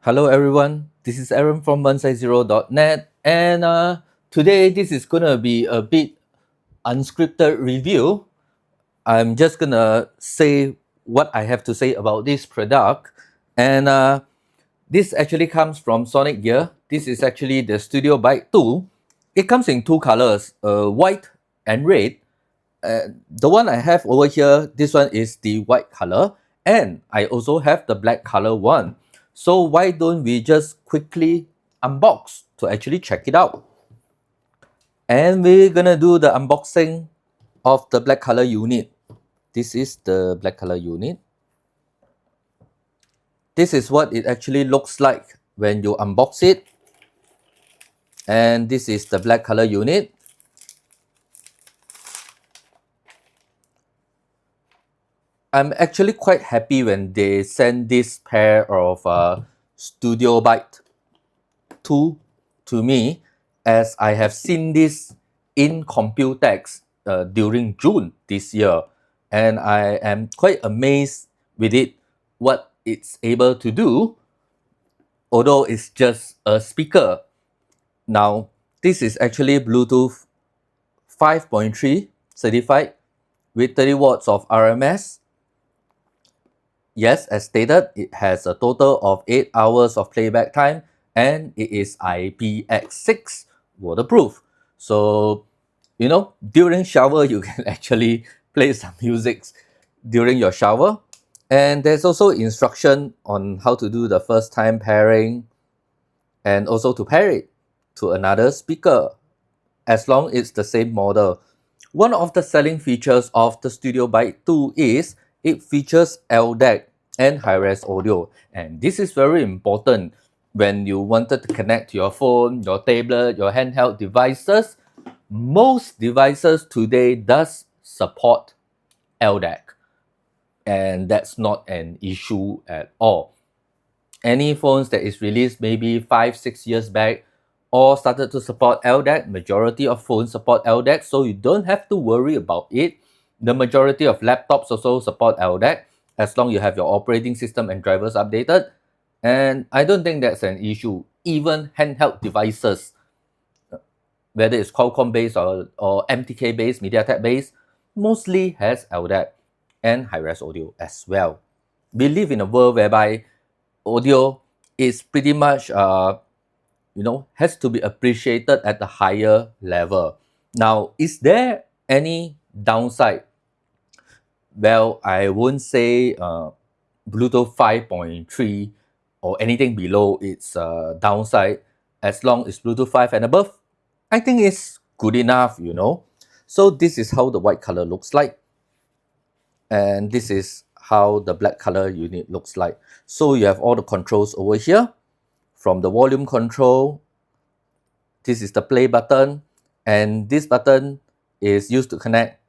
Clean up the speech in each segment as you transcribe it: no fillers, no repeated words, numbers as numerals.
Hello everyone, this is Aaron from bonsai0.net, and today this is gonna be a bit unscripted review. I'm just gonna say what I have to say about this product, and this actually comes from SonicGear. This is actually the StudioByte II. It comes in two colors, white and red. The one I have over here, this one is the white color, and I also have the black color one. So why don't we just quickly unbox to actually check it out? And we're gonna do the unboxing of the black color unit. This is the black color unit. This is what it actually looks like when you unbox it. And this is the black color unit. I'm actually quite happy when they send this pair of StudioByte II to me, as I have seen this in Computex during June this year, and I am quite amazed with it, what it's able to do, although it's just a speaker. Now, this is actually Bluetooth 5.3 certified with 30 watts of RMS. Yes, as stated, it has a total of 8 hours of playback time, and it is IPX6 waterproof. So, during shower, you can actually play some music during your shower. And there's also instruction on how to do the first time pairing, and also to pair it to another speaker, as long it's the same model. One of the selling features of the StudioByte II is it features LDAC and high-res audio. And this is very important when you wanted to connect to your phone, your tablet, your handheld devices. Most devices today does support LDAC, and that's not an issue at all. Any phones that is released maybe 5-6 years back all started to support LDAC. Majority of phones support LDAC, so you don't have to worry about it. The majority of laptops also support LDAC, as long you have your operating system and drivers updated. And I don't think that's an issue. Even handheld devices, whether it's Qualcomm based or MTK based, MediaTek based, mostly has LDAC and high-res audio as well. We live in a world whereby audio is pretty much has to be appreciated at the higher level. Now, is there any downside? Well, I won't say Bluetooth 5.3 or anything below its downside. As long as Bluetooth 5 and above, I think it's good enough. So this is how the white color looks like, and this is how the black color unit looks like. So you have all the controls over here. From the volume control, this is the play button, and this button is used to connect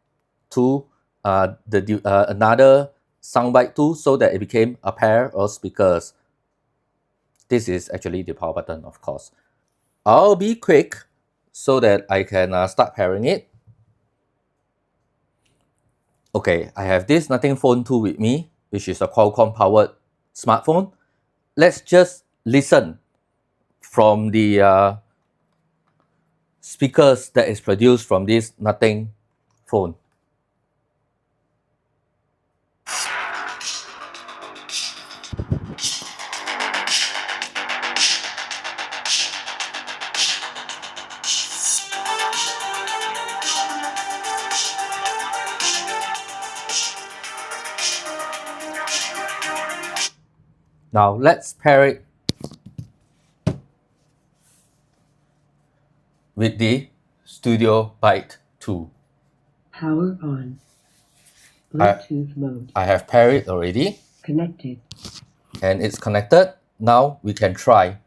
to another soundbite tool, so that it became a pair of speakers. This is actually the power button, of course. I'll be quick so that I can start pairing it. Okay, I have this Nothing Phone 2 with me, which is a Qualcomm powered smartphone. Let's just listen from the speakers that is produced from this Nothing phone. Now let's pair it with the StudioByte II. Power on. Bluetooth mode. I have paired it already. Connected. And it's connected. Now we can try.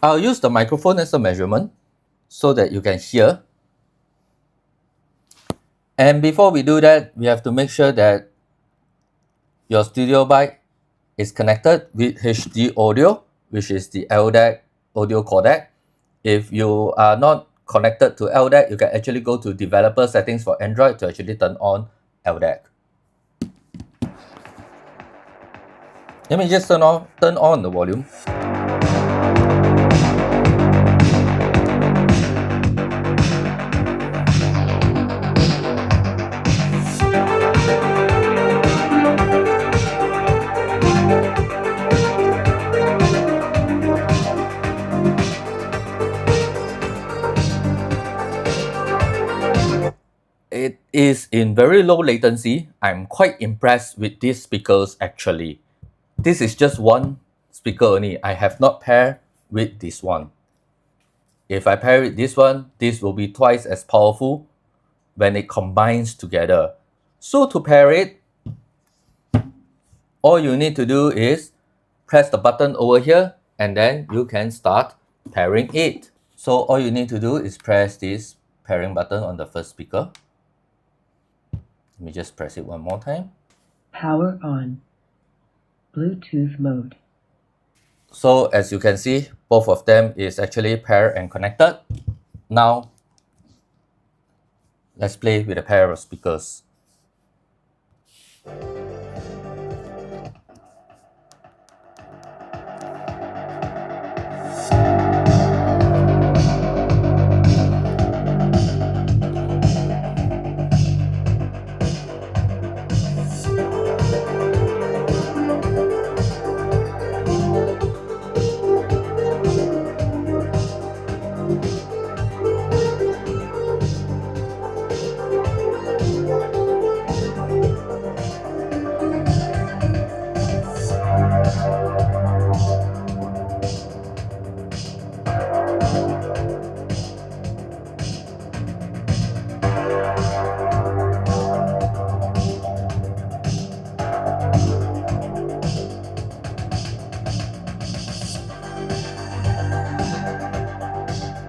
I'll use the microphone as a measurement so that you can hear. And before we do that, we have to make sure that your StudioByte is connected with HD audio, which is the LDAC audio codec. If you are not connected to LDAC, you can actually go to developer settings for Android to actually turn on LDAC. Let me just turn on the volume. It is in very low latency. I'm quite impressed with these speakers actually. This is just one speaker only. I have not paired with this one. If I pair with this one, this will be twice as powerful when it combines together. So to pair it, all you need to do is press the button over here and then you can start pairing it. So all you need to do is press this pairing button on the first speaker. Let me just press it one more time. Power on. Bluetooth mode. So as you can see, both of them is actually paired and connected. Now, let's play with a pair of speakers.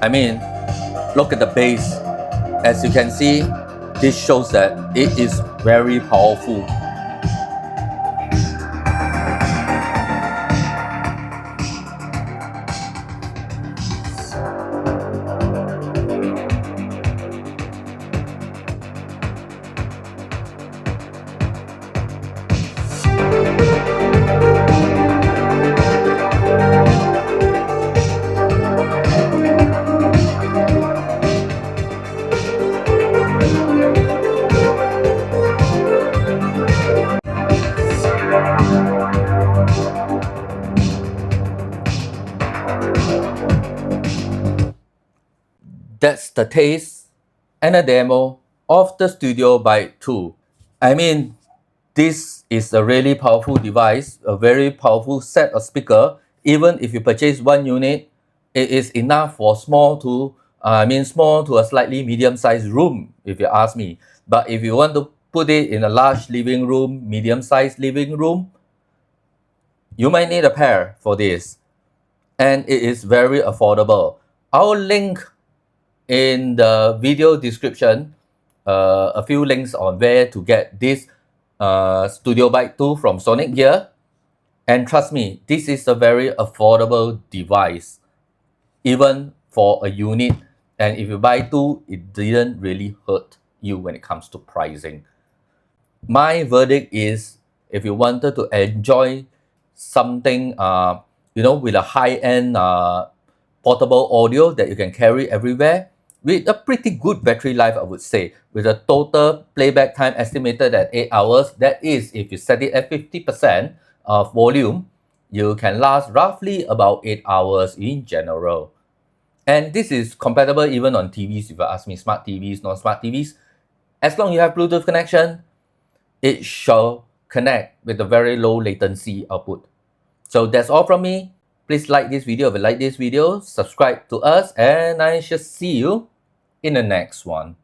I mean, look at the bass. As you can see, this shows that it is very powerful. That's the taste and a demo of the StudioByte II. I mean, this is a really powerful device, a very powerful set of speaker. Even if you purchase one unit, it is enough for small to a slightly medium-sized room, if you ask me. But if you want to put it in a large living room, medium-sized living room, you might need a pair for this. And it is very affordable. I'll link in the video description a few links on where to get this StudioByte II from SonicGear. And trust me, this is a very affordable device, even for a unit. And if you buy two, it didn't really hurt you when it comes to pricing. My verdict is, if you wanted to enjoy something, with a high-end portable audio that you can carry everywhere, with a pretty good battery life, I would say, with a total playback time estimated at 8 hours, that is, if you set it at 50% of volume, you can last roughly about 8 hours in general. And this is compatible even on TVs, if you ask me, smart TVs, non-smart TVs. As long as you have Bluetooth connection, it shall connect with a very low latency output. So that's all from me. Please like this video if you like this video, subscribe to us, and I shall see you in the next one.